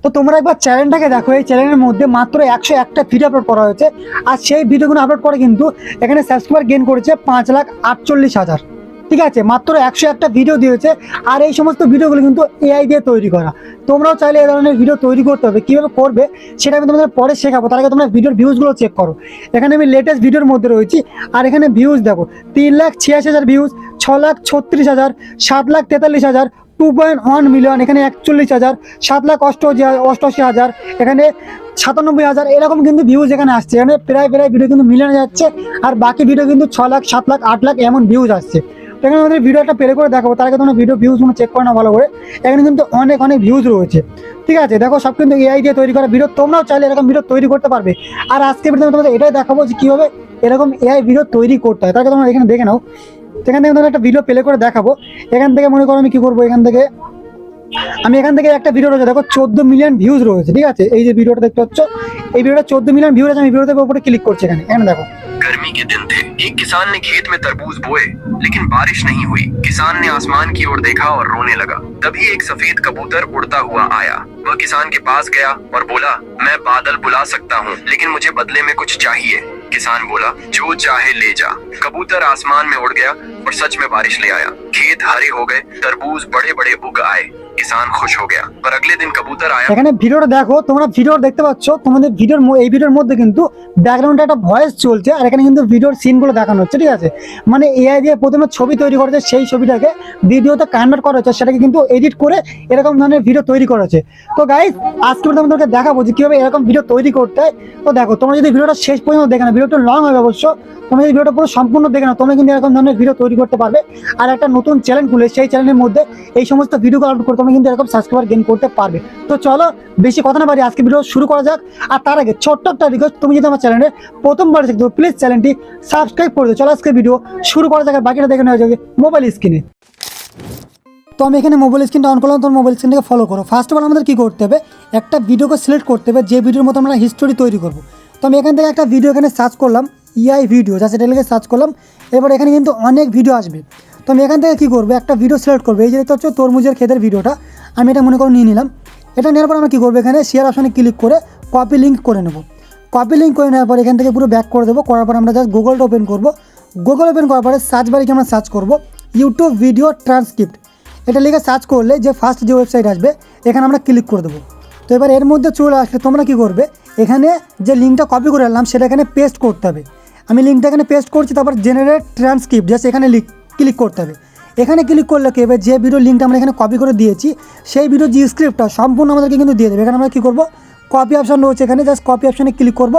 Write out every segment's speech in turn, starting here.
তো তোমরা একবার চ্যানেলটাকে দেখো, এই চ্যানেলের মধ্যে মাত্র 101টা ভিডিও আপলোড করা হয়েছে। আর সেই ভিডিওগুলো আপলোড করে কিন্তু এখানে সাবস্ক্রাইবার গেইন করেছে 5,48,000। ঠিক আছে, মাত্র 101টা ভিডিও দিয়েছে। আর এই সমস্ত ভিডিওগুলো কিন্তু এআই দিয়ে তৈরি করা। তোমরাও চাইলে এই ধরনের ভিডিও তৈরি করতে হবে, কীভাবে করবে সেটা আমি তোমাদের পরে শেখাবো। তার আগে তোমরা ভিডিওর ভিউজগুলো চেক করো। এখানে আমি লেটেস্ট ভিডিওর মধ্যে রয়েছি, আর এখানে ভিউজ দেখো 3,86,000 ভিউজ, 6,36,000, 7,43,000, 2.1 মিলিয়ন, এখানে 41,000, 7,88,000, এখানে 97,000, এরকম কিন্তু ভিউজ এখানে আসছে। এখানে প্রায় ভিডিও কিন্তু মিলিয়নে যাচ্ছে, আর বাকি ভিডিও কিন্তু 6 লাখ, 7 লাখ, 8 লাখ এমন ভিউজ আসছে। তো এখানে আমাদের ভিডিওটা প্লে করে দেখাবো, তার আগে তোমরা ভিডিও ভিউজগুলো চেক করে না ভালো করে। এখানে কিন্তু অনেক ভিউজ রয়েছে। ঠিক আছে, দেখো সব কিন্তু এআই দিয়ে তৈরি করা ভিডিও। তোমরাও চাইলে এরকম ভিডিও তৈরি করতে পারবে। আর আজকে ভিডিও তোমাদের এটাই দেখাবো যে কীভাবে এরকম এআই ভিডিও তৈরি করতে হয়। তার আগে তোমরা এখানে দেখে নাও। এখান থেকে তোমাদের একটা ভিডিও প্লে করে দেখাবো। এখান থেকে মনে করো আমি কি করবো, এখান থেকে একটা ভিডিও রয়েছে, দেখো 14 মিলিয়ন ভিউজ রয়েছে। ঠিক আছে, এই যে ভিডিওটা দেখতে পাচ্ছ, এই ভিডিওটা 14 মিলিয়ন ভিউজ আছে। আমি ভিডিওতে উপরে ক্লিক করছি, এখানে দেখো। गर्मी के दिन थे। एक किसान ने खेत में तरबूज बोए, लेकिन बारिश नहीं हुई। किसान ने आसमान की ओर देखा और रोने लगा। तभी एक सफेद कबूतर उड़ता हुआ आया। वह किसान के पास गया और बोला, मैं बादल बुला सकता हूँ, लेकिन मुझे बदले में कुछ चाहिए। किसान बोला, जो चाहे ले जा। कबूतर आसमान में उड़ गया और सच में बारिश ले आया। खेत हरे हो गए, तरबूज बड़े बड़े उग आए। किसान खुश हो गया। पर अगले दिन कबूतर आया। এখানে ভিডিওটা দেখো, তোমরা ভিডিও দেখতে পাচ্ছ। তোমাদের এই ভিডিওর মধ্যে কিন্তু ব্যাকগ্রাউন্ডে একটা ভয়েস চলছে, আর এখানে কিন্তু ভিডিওর সিনগুলো দেখানো হচ্ছে। ঠিক আছে, মানে এআই দিয়ে প্রথমে ছবি তৈরি করেছে, সেই ছবিটাকে ভিডিওতে কনভার্ট করা হচ্ছে, সেটাকে কিন্তু এডিট করে এরকম ধরনের ভিডিও তৈরি করেছে। তো গাইস, আজকে তোমাদেরকে দেখাবো যে কিভাবে এরকম ভিডিও তৈরি করতে হয়। তো দেখো, তোমরা যদি ভিডিওটা শেষ পর্যন্ত দেখে না, ভিডিওটা লং হবে অবশ্য, তোমরা যদি ভিডিওটা পুরো সম্পূর্ণ দেখে না, তোমরা কিন্তু এরকম ধরনের ভিডিও তৈরি করতে পারবে। আর একটা নতুন চ্যানেল খুলে সেই চ্যানেলের মধ্যে এই সমস্ত ভিডিওগুলো আপলোড করে তোমরা কিন্তু এরকম সাবস্ক্রাইবার গেইন করতে পারবে। তো চলো বেশি কথা না বাড়ি, আজকে ভিডিও শুরু করা যাক। আর তার আগে ছোট্ট একটা রিকোয়েস্ট, তুমি যদি আমার চ্যানেলে প্রথমবার দেখতে প্লিজ চ্যানেলটি সাবস্ক্রাইব করে দিও। চলো আজকে ভিডিও শুরু করা যাক, আর বাকিটা দেখে নেওয়া যাবে মোবাইল স্ক্রিনে। তো আমি এখানে মোবাইল স্ক্রিনটা অন করলাম, তোমার মোবাইল স্ক্রিনটাকে ফলো করো। ফার্স্ট অফ অল আমাদের কী করতে হবে, একটা ভিডিওকে সিলেক্ট করতে হবে, যে ভিডিওর মতো আমরা হিস্টোরি তৈরি করবো। তো আমি এখান থেকে একটা ভিডিও এখানে সার্চ করলাম, ইআই ভিডিও, যা সেটা লিখে সার্চ করলাম। এবার এখানে কিন্তু অনেক ভিডিও আসবে। তো আমি এখান থেকে কী করবো, একটা ভিডিও সিলেক্ট করবো। এই যে দেখতে হচ্ছে তরমুজের ক্ষেতের ভিডিওটা, আমি এটা মনে করে নিয়ে নিলাম। এটা নেওয়ার পর আমরা কী করবো, এখানে শেয়ার অপশানে ক্লিক করে কপি লিঙ্ক করে নেবো। কপি লিঙ্ক করে নেওয়ার পর এখান থেকে পুরো ব্যাক করে দেবো। করার পর আমরা জাস্ট গুগলটা ওপেন করবো। গুগল ওপেন করার পরে সার্চ বারে আমরা সার্চ করবো ইউটিউব ভিডিও ট্রান্সক্রিপ্ট। এটা লিখে সার্চ করলে যে ফার্স্ট যে ওয়েবসাইট আসবে, এখানে আমরা ক্লিক করে দেবো। তো এবার এর মধ্যে চলে আসলে তোমরা কী করবে, এখানে যে লিঙ্কটা কপি করে আনলাম সেটা এখানে পেস্ট করতে হবে। আমি লিঙ্কটা এখানে পেস্ট করছি, তারপর জেনারেট ট্রান্সক্রিপ্ট জাস্ট এখানে ক্লিক করতে হবে। এখানে ক্লিক করলে কি হবে, যে ভিডিও লিঙ্কটা আমরা এখানে কপি করে দিয়েছি সেই ভিডিও যে স্ক্রিপ্টটা সম্পূর্ণ আমাদেরকে কিন্তু দিয়ে দেবে। এখানে আমরা কী করবো, কপি অপশান রয়েছে, এখানে জাস্ট কপি অপশানে ক্লিক করবো।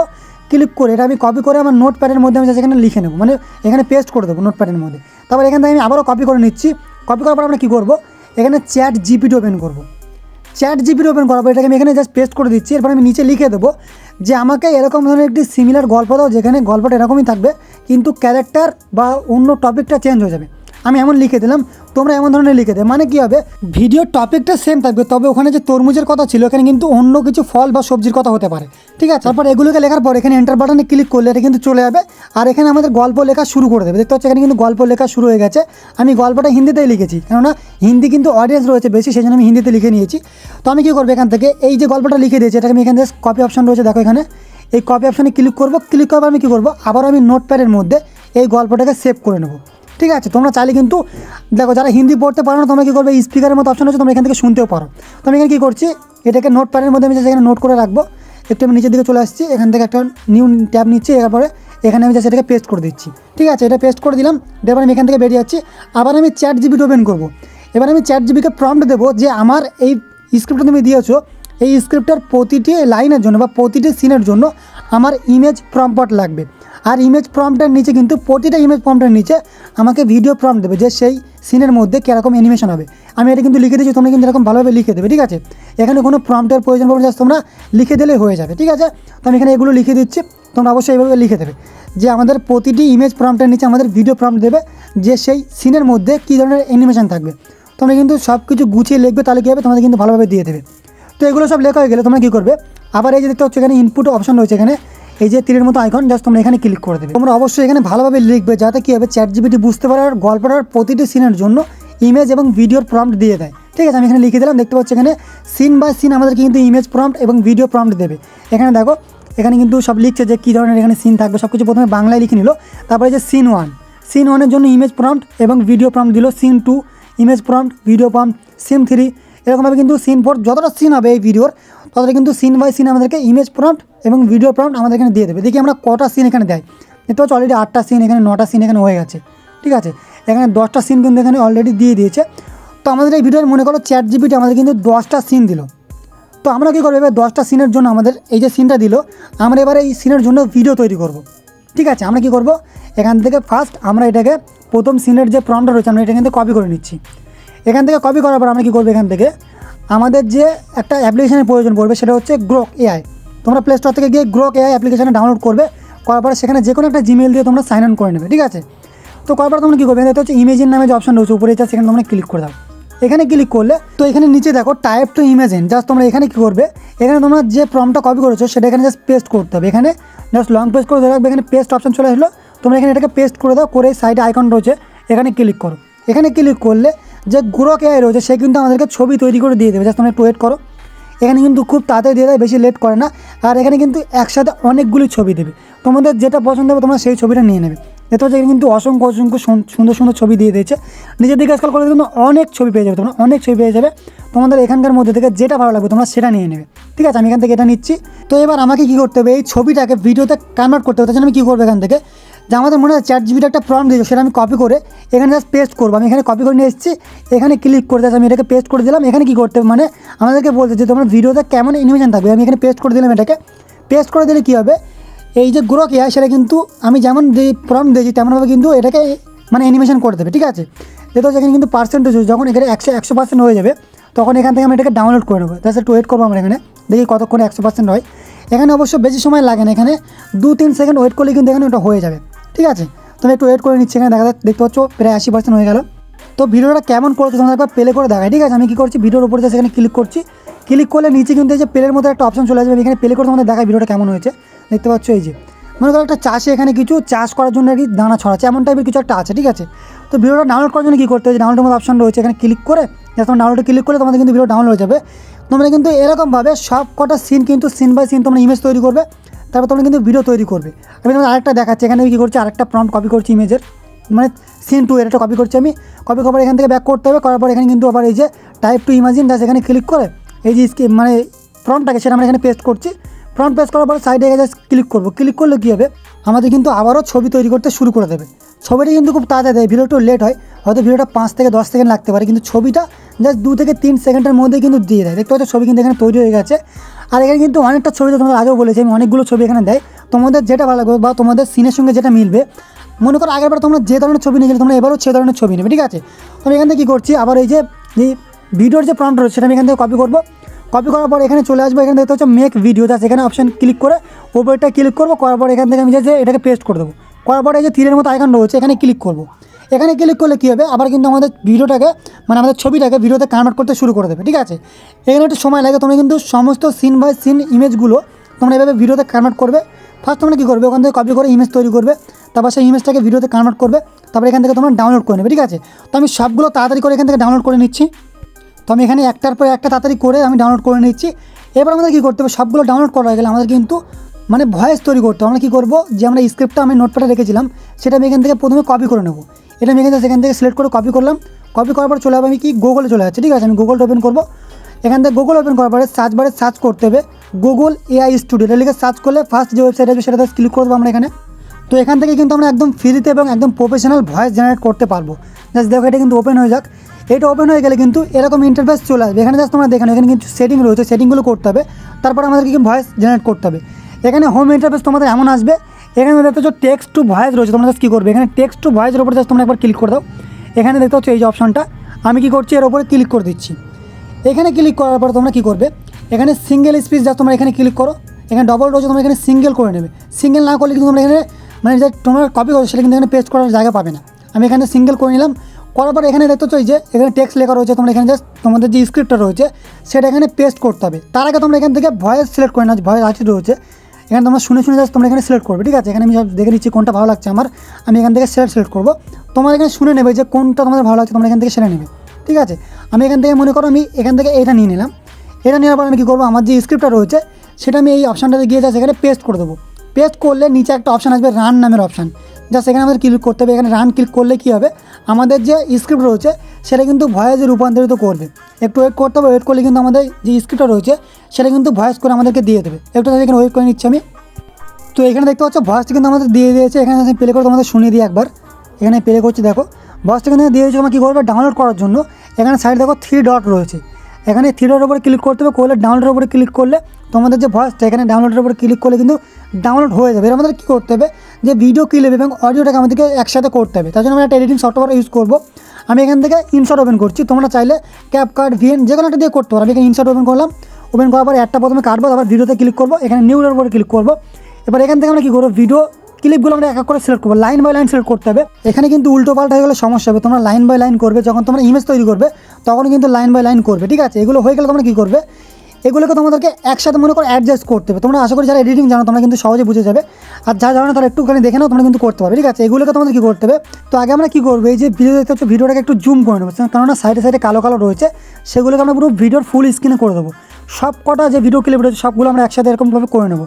ক্লিক করে এটা আমি কপি করে আমার নোটপ্যাডের মধ্যে আমি জাস্ট এখানে লিখে নেবো, মানে এখানে পেস্ট করে দেবো নোটপ্যাডের মধ্যে। তারপর এখান থেকে আমি আবারও কপি করে নিচ্ছি। কপি করার পর আমরা কী করবো, এখানে চ্যাট জিপিটি ওপেন করবো। চ্যাট জিপিটি ওপেন করার পর এটাকে আমি এখানে জাস্ট পেস্ট করে দিচ্ছি। এরপর আমি নিচে লিখে দেবো যে আমাকে এরকম ধরনের একটি সিমিলার গল্প দাও, যেখানে গল্পটা এরকমই থাকবে কিন্তু ক্যারেক্টার বা অন্য টপিকটা চেঞ্জ হয়ে যাবে। আমি এমন লিখে দিলাম, তোমরা এমন ধরনের লিখে দেবে। মানে কী হবে, ভিডিওর টপিকটা সেম থাকবে, তবে ওখানে যে তরমুজের কথা ছিল এখানে কিন্তু অন্য কিছু ফল বা সবজির কথা হতে পারে। ঠিক আছে, তারপর এগুলোকে লেখার পর এখানে এন্টার বাটনে ক্লিক করলে এটা কিন্তু চলে যাবে। আর এখানে আমাদের গল্প লেখা শুরু করে দেবে। দেখতে হচ্ছে এখানে কিন্তু গল্প লেখা শুরু হয়ে গেছে। আমি গল্পটা হিন্দিতেই লিখেছি, কেননা হিন্দি কিন্তু অডিয়েন্স রয়েছে বেশি, সেই জন্য আমি হিন্দিতে লিখে নিয়েছি। তো আমি কী করবো, এখান থেকে এই যে গল্পটা লিখে দিয়েছি এটাকে আমি এখানে জাস্ট কপি অপশান রয়েছে, দেখো এখানে এই কপি অপশানে ক্লিক করবো। ক্লিক করার আমি কী করবো, আবার আমি নোটপ্যাডের মধ্যে এই গল্পটাকে সেভ করে নেবো। ঠিক আছে, তোমরা চাইলে কিন্তু দেখো যারা হিন্দি পড়তে পারো না, তোমরা কী করবে, স্পিকারের মতো অপশন আছে, তোমরা এখান থেকে শুনতেও পারো। তো আমি এখানে কী করছি, এটাকে নোটপ্যাডের মধ্যে আমি এখানে নোট করে রাখবো। একটু আমি নিচের দিকে চলে আসছি, এখান থেকে একটা নিউ ট্যাব নিচ্ছি। এরপরে এখানে আমি জাস্ট এটাকে পেস্ট করে দিচ্ছি। ঠিক আছে, এটা পেস্ট করে দিলাম। এবার আমি এখান থেকে বেরিয়ে যাচ্ছি। আবার আমি চ্যাট জিপিটি ওপেন করবো। এবার আমি চ্যাট জিপিকে প্রম্পট দেবো যে আমার এই স্ক্রিপ্টটা তুমি দিয়েছো, এই স্ক্রিপ্টের প্রতিটি লাইনের জন্য বা প্রতিটি সিনের জন্য আমার ইমেজ প্রম্পট লাগবে। আর ইমেজ প্রম্পটের নিচে কিন্তু প্রতিটা ইমেজ প্রম্পটের নিচে আমাকে ভিডিও প্রম্পট দেবে, যে সেই সিনের মধ্যে কীরকম অ্যানিমেশন হবে। আমি এটা কিন্তু লিখে দিচ্ছি, তোমরা কিন্তু এরকম ভালোভাবে লিখে দেবে। ঠিক আছে, এখানে কোনো প্রম্পটের প্রয়োজন পড়বে, জাস্ট তোমরা লিখে দিলেই হয়ে যাবে। ঠিক আছে, তো আমি এখানে এগুলো লিখে দিচ্ছি, তোমরা অবশ্যই এইভাবে লিখে দেবে যে আমাদের প্রতিটি ইমেজ প্রম্পটের নিচে আমাদের ভিডিও প্রম্পট দেবে, যে সেই সিনের মধ্যে কী ধরনের অ্যানিমেশন থাকবে। তোমরা কিন্তু সব কিছু গুছিয়ে লিখবে, তাহলে কী হবে, তোমাদের কিন্তু ভালোভাবে দিয়ে দেবে। তো এগুলো সব লেখা হয়ে গেলে তোমরা কী করবে, আবার এই যে দেখতে হচ্ছে এখানে ইনপুট অপশন রয়েছে, এখানে এই যে তীরের মতো আইকন, জাস্ট তোমরা এখানে ক্লিক করে দেবে। তোমরা অবশ্যই এখানে ভালোভাবে লিখবে, যাতে কী হবে, চ্যাট জিপিটি বুঝতে পারে আর গল্পটার প্রতিটি সিনের জন্য ইমেজ এবং ভিডিওর প্রম্পট দিয়ে দেয়। ঠিক আছে, আমি এখানে লিখে দিলাম। দেখতে পাচ্ছি এখানে সিন বাই সিন আমাদেরকে কিন্তু ইমেজ প্রম্পট এবং ভিডিও প্রম্পট দেবে। এখানে দেখো এখানে কিন্তু সব লিখছে যে কী ধরনের এখানে সিন থাকবে, সব কিছু প্রথমে বাংলায় লিখে নিল। তারপরে যে সিন 1 জন্য ইমেজ প্রম্পট এবং ভিডিও প্রম্পট দিল, scene 2 image prompt video prompt, scene 3 এরকমভাবে কিন্তু সিন 4 যতটা সিন হবে এই ভিডিওর ততটা কিন্তু সিন বাই সিন আমাদেরকে ইমেজ প্রম্পট এবং ভিডিও প্রম্পট আমাদের এখানে দিয়ে দেবে। দেখি আমরা কটা সিন এখানে দেয়। দেখতে পাচ্ছি অলরেডি 8টা সিন, এখানে 9টা সিন এখানে হয়ে গেছে। ঠিক আছে, এখানে 10টা সিন কিন্তু এখানে অলরেডি দিয়ে দিয়েছে। তো আমাদের এই ভিডিওর মনে করো ChatGPT আমাদের কিন্তু 10টা সিন দিল। তো আমরা কী করবো, এবার 10টা সিনের জন্য আমাদের এই যে সিনটা দিল, আমরা এবারে এই সিনের জন্য ভিডিও তৈরি করব। ঠিক আছে, আমরা কী করব, এখান থেকে ফার্স্ট আমরা এটাকে প্রথম সিনের যে প্রম্পটটা রয়েছে আমরা এটা কিন্তু কপি করে নিচ্ছি। এখান থেকে কপি করার পর আমরা কী করবো, এখান থেকে আমাদের যে একটা অ্যাপ্লিকেশনের প্রয়োজন পড়বে সেটা হচ্ছে গ্রোক এআই। তোমরা প্লে স্টোর থেকে গিয়ে গ্রোক এআই অ্যাপ্লিকেশনে ডাউনলোড করবে, করার পরে সেখানে যে কোনো একটা জিমেল দিয়ে তোমরা সাইন অন করে নেবে। ঠিক আছে, তো করার পর তোমরা কী করবে, এটা হচ্ছে ইমেজিন নামে যে অপশন রয়েছে উপরে, সেখানে তোমরা ক্লিক করে দাও। এখানে ক্লিক করলে তো এখানে নিচে দেখো টাইপ টু ইমেজিন, জাস্ট তোমরা এখানে কী করবে, এখানে তোমরা যে প্রম্পটটা কপি করেছো সেটা এখানে জাস্ট পেস্ট করতে হবে। এখানে জাস্ট লং পেস্ট করে রাখবে, এখানে পেস্ট অপশন চলে আসলো, তোমরা এখানে এটাকে পেস্ট করে দাও, করে সাইডে আইকন রয়েছে এখানে ক্লিক করো। এখানে ক্লিক করলে যে গ্রোক এআই রয়েছে সে কিন্তু আমাদেরকে ছবি তৈরি করে দিয়ে দেবে, জাস্ট তোমরা একটু ওয়েট করো। এখানে কিন্তু খুব তাড়াতাড়ি দিয়ে দেয়, বেশি লেট করে না। আর এখানে কিন্তু একসাথে অনেকগুলি ছবি দেবে, তোমাদের যেটা পছন্দ হবে তোমরা সেই ছবিটা নিয়ে নেবে। এতে হচ্ছে এখানে কিন্তু অসংখ্য সুন্দর সুন্দর ছবি দিয়ে দিয়েছে। নিজের দিকে স্ক্রল করলে কিন্তু অনেক ছবি পেয়ে যাবে, তোমরা অনেক ছবি পেয়ে যাবে। তোমাদের এখানকার মধ্যে থেকে যেটা ভালো লাগবে তোমরা সেটা নিয়ে নেবে। ঠিক আছে, আমি এখান থেকে এটা নিচ্ছি। তো এবার আমাকে কী করতে হবে, এই ছবিটাকে ভিডিওতে কনভার্ট করতে হবে। তার জন্য আমি কী করবো, এখান থেকে যে আমাদের মনে হয় ChatGPT একটা প্রম্পট দিয়েছে সেটা আমি কপি করে এখানে জাস্ট পেস্ট করবো। আমি এখানে কপি করে নিয়ে এসেছি, এখানে ক্লিক করে জাস্ট আমি এটাকে পেস্ট করে দিলাম। এখানে কী করতে হবে, মানে আমাদেরকে বলতে যে তোমার ভিডিওতে কেমন অ্যানিমেশন থাকবে, আমি এখানে পেস্ট করে দিলাম। এটাকে পেস্ট করে দিলে কী হবে, এই যে গ্রোক এআই সেটা কিন্তু আমি যেমন যে প্রম্পট দিয়েছি তেমনভাবে কিন্তু এটাকে মানে অ্যানিমেশন করে দেবে। ঠিক আছে, যেহেতু এখানে কিন্তু পার্সেন্টেজ যখন এখানে 100% হয়ে যাবে তখন এখান থেকে আমি এটাকে ডাউনলোড করে নেবো। জাস্ট একটু ওয়েট করবো আমরা এখানে, দেখি কতক্ষণে 100% হয়। এখানে অবশ্য বেশি সময় লাগে না, এখানে 2-3 সেকেন্ড ওয়েট করলে কিন্তু এখানে ওটা হয়ে যাবে। ঠিক আছে, তুমি একটু ওয়েট করে নিচ্ছি। এখানে দেখতে পাচ্ছ প্রায় 80% হয়ে গেল। তো ভিডিওটা কেমন করেছো তোমরা একবার প্লে করে দেখায়। ঠিক আছে, আমি কী করছি, ভিডিওর উপরে জাস্ট এখানে ক্লিক করছি। ক্লিক করলে নিচে কিন্তু এই যে প্লের মতো একটা অপশন চলে আসবে, এখানে প্লে করে তোমাদের দেখায় ভিডিওটা কেমন হয়েছে। দেখতে পাচ্ছ এই যে মনে করো একটা চাষে এখানে কিছু চাষ করার জন্য আর কি দানা ছড়াচ্ছে, এমন টাইপের কিছু একটা আছে। ঠিক আছে, তো ভিডিওটা ডাউনলোড করার জন্য কী করতে হবে, ডাউনলোডের মতো অপশন রয়েছে, এখানে ক্লিক করে তোমরা ডাউনলোডে ক্লিক করলে তোমাদের কিন্তু ভিডিও ডাউনলোড হয়ে যাবে। তোমরা কিন্তু এরকমভাবে সব কটা সিন কিন্তু সিন বাই সিন তোমরা ইমেজ তৈরি করবে, তারপর তোমরা কিন্তু ভিডিও তৈরি করবে। আমি তোমাদের আরেকটা দেখাচ্ছি, এখানে আমি কী করছি, আরেকটা প্রম্পট কপি করছি ইমেজের, মানে সিন 2 এটা কপি করছি আমি। কপি করার এখান থেকে ব্যাক করতে হবে, করার পর এখানে কিন্তু আবার এই যে টাইপ টু ইমেজিন জাস্ট এখানে ক্লিক করে এই যে মানে প্রম্পটটাকে সেটা আমরা এখানে পেস্ট করছি। প্রম্পট পেস্ট করার পর সাইডে জাস্ট ক্লিক করবো। ক্লিক করলে কী হবে, আমাদের কিন্তু আবারও ছবি তৈরি করতে শুরু করে দেবে। ছবিটা কিন্তু খুব তাড়াতাড়ি দেয়, ভিডিও একটু লেট হয়, হয়তো ভিডিওটা 5 থেকে 10 সেকেন্ড লাগতে পারে, কিন্তু ছবিটা জাস্ট 2 থেকে 3 সেকেন্ডের মধ্যে কিন্তু দিয়ে দেয়। দেখতে পাচ্ছ ছবি কিন্তু এখানে তৈরি হয়ে গেছে। আর এখানে কিন্তু অনেকটা ছবি, তো তোমাদের আগেও বলেছি আমি, অনেকগুলো ছবি এখানে দেয়। তোমাদের যেটা ভালো লাগবে বা তোমাদের সিনের সঙ্গে যেটা মিলবে, মনে করো আগেরবার তোমরা যে ধরনের ছবি নিয়েছিলে তোমরা এবারও সে ধরনের ছবি নেবে। ঠিক আছে, আমি এখান থেকে কী করছি, আবার এই যে ভিডিওর যে প্রম্পট রয়েছে সেটা আমি এখান থেকে কপি করবো। কপি করার পর এখানে চলে আসবো, এখানে দেখতে হচ্ছে মেক ভিডিও, জাস্ট এখানে অপশন ক্লিক করে ওপরটা ক্লিক করবো। করার পর এখান থেকে আমি যে এটাকে পেস্ট করে দেবো। করার পরে এই যে তীরের মতো আইকন রয়েছে এখানে ক্লিক করবো। এখানে ক্লিক করলে কী হবে, আবার কিন্তু আমাদের ভিডিওটাকে মানে আমাদের ছবিটাকে ভিডিওতে কনভার্ট করতে শুরু করে দেবে। ঠিক আছে, এখানে একটু সময় লাগে, তোমরা কিন্তু সমস্ত সিন বাই সিন ইমেজগুলো তোমরা এভাবে ভিডিওতে কনভার্ট করবে। ফার্স্ট তোমরা কী করবে, ওখান থেকে কপি করে ইমেজ তৈরি করবে, তারপর সেই ইমেজটাকে ভিডিওতে কনভার্ট করবে, তারপর এখান থেকে তোমরা ডাউনলোড করে নেবে। ঠিক আছে, তো আমি সবগুলো তাড়াতাড়ি করে এখান থেকে ডাউনলোড করে নিচ্ছি। তো আমি এখানে একটার পর একটা তাড়াতাড়ি করে আমি ডাউনলোড করে নিচ্ছি। এবার আমাদের কী করতে হবে, সবগুলো ডাউনলোড করা হয়ে গেলে আমাদের কিন্তু মানে ভয়েস তৈরি করতে হবে। আমরা কী করবো, যে আমরা স্ক্রিপ্টটা আমি নোটপ্যাডে রেখেছিলাম সেটা আমি এখান থেকে প্রথমে কপি করে নেবো। এটা আমি সেখান থেকে সিলেক্ট করে কপি করলাম। কপি করার পর চলে যাবো আমি কি গুগলে চলে যাচ্ছে। ঠিক আছে, আমি গুগলটা ওপেন করবো। এখান থেকে গুগল ওপেন করার পরে সার্চ বারে সার্চ করতে হবে গুগল এআই স্টুডিও, এটা লিখে সার্চ করলে ফার্স্ট যে ওয়েবসাইট আছে সেটাতে ক্লিক করবো আমরা এখানে। তো এখান থেকে কিন্তু আমরা একদম ফ্রিতে এবং একদম প্রফেশনাল ভয়েস জেনারেট করতে পারবো। জাস্ট দেখো এটা কিন্তু ওপেন হয়ে যাক। এটা ওপেন হয়ে গেলে কিন্তু এরকম ইন্টারফেস চলে আসবে। এখানে জাস্ট তোমরা দেখেন, এখানে কিন্তু সেটিং রয়েছে, সেটিংগুলো করতে হবে, তারপর আমাদেরকে কি ভয়েস জেনারেট করতে হবে। এখানে হোম ইন্টারফেস তোমাদের এমন আসবে, এখানে দেখতে হচ্ছে টেক্সট টু ভয়েস রয়েছে, তোমরা জাস্ট কী করবে, এখানে টেক্সট টু ভয়েসের উপরে জাস্ট তোমরা একবার ক্লিক করে দাও। এখানে দেখতে হচ্ছে এই যে অপশনটা, আমি কী করছি এর উপরে ক্লিক করে দিচ্ছি। এখানে ক্লিক করার পর তোমরা কী করবে, এখানে সিঙ্গেল স্পিচ জাস্ট তোমরা এখানে ক্লিক করো। এখানে ডবল রয়েছে, তোমরা এখানে সিঙ্গেল করে নেবে। সিঙ্গেল না করলে কিন্তু তোমরা এখানে মানে যে তোমরা কপি করো সেটা কিন্তু এখানে পেস্ট করার জায়গা পাবে না। আমি এখানে সিঙ্গেল করে নিলাম। করার পর এখানে দেখতে চাই যে এখানে টেক্সট লেখা রয়েছে, তোমরা এখানে জাস্ট তোমাদের যে স্ক্রিপ্টটা রয়েছে সেটা এখানে পেস্ট করতে হবে। তার আগে তোমরা এখান থেকে ভয়েস সিলেক্ট করে নাও, ভয়েস আর্টিস্ট রয়েছে এখানে তোমরা শুনে জাস্ট তোমরা এখানে সিলেক্ট করবে। ঠিক আছে, এখানে আমি সব দেখে নিচ্ছি কোনটা ভালো লাগছে আমার, আমি এখান থেকে সিলেক্ট করবো। তোমরা এখানে শুনে নেবে যে কোনটা তোমাদের ভালো লাগছে, তোমরা এখান থেকে সেরে নেবে। ঠিক আছে। আমি এখান থেকে মনে করো আমি এখান থেকে এটা নিয়ে নিলাম। এটা নেওয়ার পর আমি কী করবো, আমার যে স্ক্রিপ্টটা রয়েছে সেটা আমি এই অপশানটাতে গিয়ে যা সেখানে পেস্ট করে দেবো। পেস্ট করলে নিচে একটা অপশান আসবে রান নামের অপশান, যা সেখানে আমাদের ক্লিক করতে হবে। এখানে রান ক্লিক করলে কী হবে, আমাদের যে স্ক্রিপ্ট রয়েছে সেটা কিন্তু ভয়েসে রূপান্তরিত করবে। একটু ওয়েট করতে হবে, ওয়েট করলে কিন্তু আমাদের যে স্ক্রিপ্টটা রয়েছে সেটা কিন্তু ভয়েস করে আমাদেরকে দিয়ে দেবে। একটু এখানে ওয়েট করে নিচ্ছি আমি। তো এখানে দেখতে পাচ্ছ ভয়েসটা কিন্তু আমাদের দিয়ে দিয়েছে। এখানে আমি প্লে করে তোমাদের শুনিয়ে দিই একবার। এখানে প্লে করছি, দেখো ভয়েসটা কিন্তু দিয়ে দিয়েছে। আমরা কী করবে, ডাউনলোড করার জন্য এখানে সাইড দেখো 3 ডট রয়েছে। এখানে 3 ডটের উপরে ক্লিক করতে হবে, করলে ডাউনলোডের উপরে ক্লিক করলে তোমাদের যে ভয়েসটা এখানে ডাউনলোডের উপরে ক্লিক করলে কিন্তু ডাউনলোড হয়ে যাবে। এর আমাদের কী করতে হবে, যে ভিডিও ক্লিপ এবং অডিওটাকে আমাদেরকে একসাথে করতে হবে। তার জন্য আমরা একটা এডিটিং সফটওয়্যার ইউজ করবো। আমি এখান থেকে ইনশট ওপেন করছি, তোমরা চাইলে ক্যাপকাট ভিএন যে কোনো একটা দিয়ে করতে পারো। আমি এখানে ইনশট ওপেন করলাম। ওপেন করার পর একটা প্রথমে কাটবো, তারপর ভিডিওতে ক্লিক করবো, এখানে নিউর উপরে ক্লিক করবো। এবার এখান থেকে আমরা কী করবো, ভিডিও ক্লিপগুলো আমরা এক এক করে সিলেক্ট করবো, লাইন বাই লাইন সিলেক্ট করতে হবে। এখানে কিন্তু উল্টো পাল্টা হয়ে গেলে সমস্যা হবে। তোমরা লাইন বাই লাইন করবে, যখন তোমরা ইমেজ তৈরি করবে তখন কিন্তু লাইন বাই লাইন করবে, ঠিক আছে। এগুলো হয়ে গেলে তোমরা কী করবে, এগুলোকে তোমাদেরকে একসাথে মনে করো অ্যাডজাস্ট করতে হবে। তোমরা আশা করি যারা এডিটিং জানো তোমরা কিন্তু সহজে বুঝে যাবে, আর যারা জানো তারা একটুখানি দেখে নাও, তোমরা কিন্তু করতে পারবে, ঠিক আছে। এগুলোকে তোমাদের কী করতে হবে, তো আগে আমরা কী করবো, এই যে ভিডিও দেখতে হচ্ছে ভিডিওটাকে একটু জুম করে নেবো, কেননা সাইডে সাইডে কালো কালো রয়েছে, সেগুলোকে আমরা পুরো ভিডিওর ফুল স্ক্রিনে করে দেবো। সব কটা যে ভিডিও ক্লিপ রয়েছে সবগুলো আমরা একসাথে এরকমভাবে করে নেবো।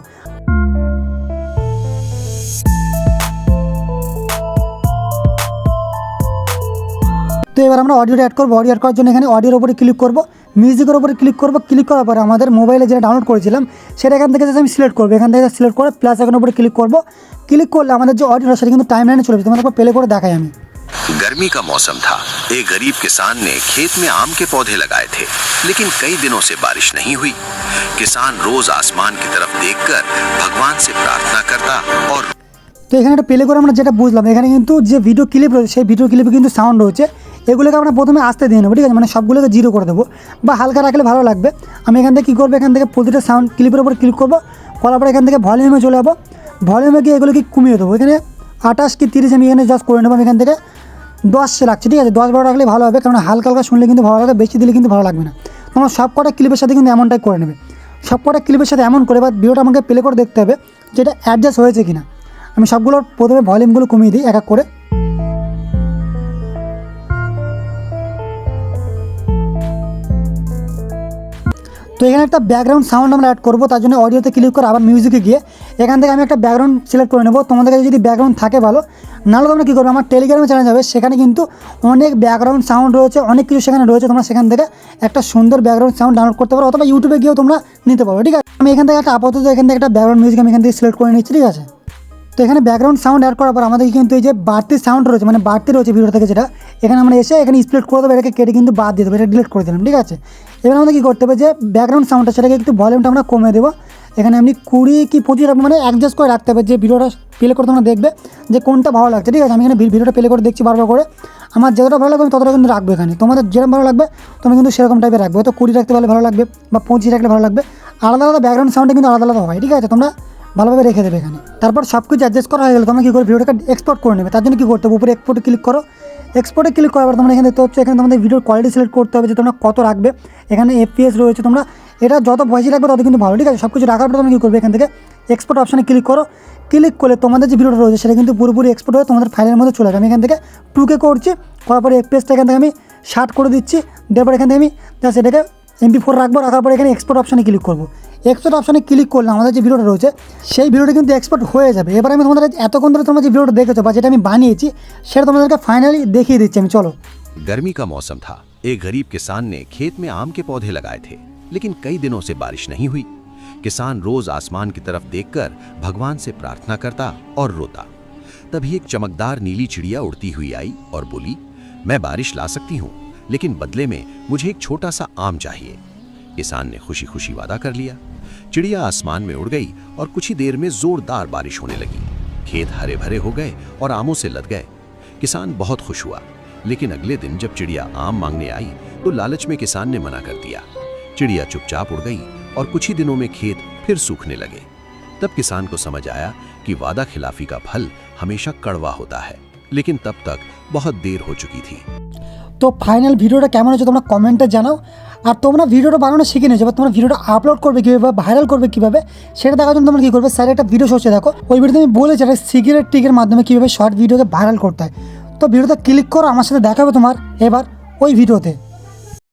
তো এবার আমরা অডিওটা অ্যাড করবো। অডিও অ্যাড করার জন্য এখানে অডিওর উপরে ক্লিক করবো, মিউজিকের উপরে ক্লিক করবো। ক্লিক করার পরে আমাদের মোবাইলে যেটা ডাউনলোড করেছিলাম সেটা এখান থেকে আমি সিলেক্ট করবো। এখান থেকে সিলেক্ট করে প্লাস আইকনের উপরে ক্লিক করবো। ক্লিক করলে আমাদের যে অডিওটা সেটা কিন্তু টাইম লাইনে চলে যাবে। তোমাদের প্লে করে দেখাই আমি। गर्मी का मौसम था। एक गरीब किसान ने खेत में आम के पौधे लगाए थे, लेकिन कई दिनों से बारिश नहीं हुई। किसान रोज आसमान की तरफ देखकर भगवान से प्रार्थना करता और তো এখানে একটা প্লে করে আমরা যেটা বুঝলাম, এখানে কিন্তু যে ভিডিও ক্লিপ রয়েছে সেই ভিডিও ক্লিপে কিন্তু সাউন্ড রয়েছে, এগুলোকে আমরা প্রথমে আসতে দিয়ে নেবো, ঠিক আছে। মানে সবগুলোকে 0 করে দেবো বা হালকা রাখলে ভালো লাগবে। আমি এখান থেকে কী করবো, এখান থেকে প্রতিটা সাউন্ড ক্লিপের উপর ক্লিক করবো, করার পরে এখান থেকে ভলিউমে চলে যাবো। ভলিউমে গিয়ে এগুলোকে কমিয়ে দেবো। এখানে 28 কি 30 আমি এখানে জাস্ট করে নেবো। আমি এখান থেকে 10 লাগছে, ঠিক আছে। 10-12 রাখলে ভালো হবে, কারণ হালকা হালকা শুনলে কিন্তু ভালো লাগে, বেশি দিলে কিন্তু ভালো লাগবে না। তোমরা সব কটা ক্লিপের সাথে কিন্তু এমনটাই করে নেবে। সব কটা ক্লিপের সাথে এমন করে, বা ভিডিওটা আমাকে প্লে করে দেখতে হবে যেটা অ্যাডজাস্ট হয়েছে কিনা। আমি সবগুলোর প্রথমে ভলিউমগুলো কমিয়ে দিই এক এক করে। তো এখানে একটা ব্যাকগ্রাউন্ড সাউন্ড আমরা অ্যাড করবো। তার জন্য অডিওতে ক্লিক করে আবার মিউজিকে গিয়ে এখান থেকে আমি একটা ব্যাকগ্রাউন্ড সিলেক্ট করে নেবো। তোমাদের কাছে যদি ব্যাকগ্রাউন্ড থাকে ভালো, নাহলে তোমরা কী করবে, আমার টেলিগ্রামে চ্যানেল যাবে, সেখানে কিন্তু অনেক ব্যাকগ্রাউন্ড সাউন্ড রয়েছে, অনেক কিছু সেখানে রয়েছে। তোমরা সেখান থেকে একটা সুন্দর ব্যাকগ্রাউন্ড সাউন্ড ডাউনলোড করতে পারো, অথবা ইউটিউবে গিয়েও তোমরা নিতে পারো, ঠিক আছে। আমি এখান থেকে একটা আপাতত এখান থেকে একটা ব্যাকগ্রাউন্ড মিউজিক আমি এখান থেকে সিলেক্ট করে নিচ্ছি, ঠিক আছে। তো এখানে ব্যাকগ্রাউন্ড সাউন্ড অ্যাড করার পর আমাদের কিন্তু এই যে বাড়তি সাউন্ড রয়েছে, মানে বাড়তি রয়েছে ভিডিও থেকে, যেটা এখানে আমরা এসে এখানে স্প্লিট করে দেবো, এটাকে কেটে কিন্তু বাদ দিয়ে দেবো, এটা ডিলিট করে দিলাম, ঠিক আছে। এবার আমাদের কী করতে হবে, যে ব্যাকগ্রাউন্ড সাউন্ডটা সেটাকে একটু ভলিউমটা আমরা কমে দেবো। এখানে আপনি 20 কি 25 রাখবো, মানে অ্যাডজাস্ট করে রাখতে হবে। যে ভিডিওটা প্লে করে তোমরা দেখবে যে কোনটা ভালো লাগছে, ঠিক আছে। আমি এখানে ভিডিওটা প্লে করে দেখছি বারবার করে, আমার যতটা ভালো লাগবে আমি ততটা কিন্তু রাখবো। এখানে তোমাদের যেরকম ভালো লাগবে তোমরা কিন্তু সেরকম টাইপের রাখবে। হয়তো 20 রাখতে পারলে ভালো লাগবে, বা 25 রাখলে ভালো লাগবে। আলাদা আলাদা ব্যাকগ্রাউন্ড সাউন্ডে কিন্তু আলাদা আলাদা হয়, ঠিক আছে। তোমরা ভালোভাবে রেখে দেবে এখানে। তারপর সব কিছু অ্যাডজাস্ট করা হয়ে গেলে তোমরা কী করে ভিডিওটাকে এক্সপোর্ট করে নেবে। তার জন্য কী করতে হবে, উপরে এক্সপোর্টে ক্লিক করো। এক্সপোর্টে ক্লিক করার পর তোমরা এখানে দেখতে হচ্ছে, এখানে তোমাদের ভিডিওর কোয়ালিটি সিলেক্ট করতে হবে যে তোমরা কত রাখবে। এখানে FPS রয়েছে, তোমরা এটা যত ভয়েসই রাখবে তত কিন্তু ভালো, ঠিক আছে। সব কিছু রাখার পর তোমরা কী করবে, এখান থেকে এক্সপোর্ট অপশানে ক্লিক করো। ক্লিক করলে তোমাদের যে ভিডিওটা রয়েছে সেটা কিন্তু পুরোপুরি এক্সপোর্ট হয়ে তোমাদের ফাইলের মধ্যে চলে যাবে। আমি এখান থেকে 2K করছি, করার পরে FPSটা এখান থেকে আমি 60 করে দিচ্ছি। দেওয়ার পর এখান থেকে আমি জাস্ট এটাকে MP4 রাখবো। রাখার পরে এখানে এক্সপোর্ট অপশানে ক্লিক করবো। এক্সপোর্ট অপশানে ক্লিক করলে আমাদের যে ভিডিওটা রয়েছে সেই ভিডিওটা কিন্তু এক্সপোর্ট হয়ে যাবে। এবার আমি তোমাদের এতক্ষণ ধরে তোমরা যে ভিডিওটা দেখেছো বা যেটা আমি বানিয়েছি সেটা তোমাদেরকে ফাইনালি দেখিয়ে দিচ্ছি আমি, চলো। गर्मी का मौसम था। एक गरीब किसान ने खेत में आम के पौधे लगाए थे, लेकिन कई दिनों से बारिश नहीं हुई। किसान रोज आसमान की तरफ देखकर भगवान से प्रार्थना करता और रोता। तभी एक चमकदार नीली चिड़िया उड़ती हुई आई और बोली, मैं बारिश ला सकती हूँ, लेकिन बदले में मुझे एक छोटा सा आम चाहिए। किसान ने खुशी खुशी वादा कर लिया। चिड़िया आसमान में उड़ गई और कुछ ही देर में जोरदार बारिश होने लगी। खेत हरे भरे हो गए और आमों से लद गए। किसान बहुत खुश हुआ, लेकिन अगले दिन जब चिड़िया आम मांगने आई तो लालच में किसान ने मना कर दिया। चिड़िया चुपचाप उड़ गई और कुछ ही दिनों में खेत फिर सूखने लगे। तब किसान को समझ आया कि वादा खिलाफी का फल हमेशा कड़वा होता है, लेकिन तब तक बहुत देर हो चुकी थी। তো ফাইনাল ভিডিওটা কেমন হচ্ছে তোমরা কমেন্টে জানাও। আর তোমরা ভিডিওটা বানানো শিখে নিয়েছো, বা তোমরা ভিডিওটা আপলোড করবে কীভাবে বা ভাইরাল করবে কীভাবে সেটা দেখার জন্য তোমরা কী করবে, স্যার একটা ভিডিও সোর্সে দেখো। ওই ভিডিওতে আমি বলেছি একটা সিগারেট টিকের মাধ্যমে কীভাবে শর্ট ভিডিওকে ভাইরাল করতে হয়। তো ভিডিওতে ক্লিক করো, আমার সাথে দেখাবে তোমার এবার ওই ভিডিওতে।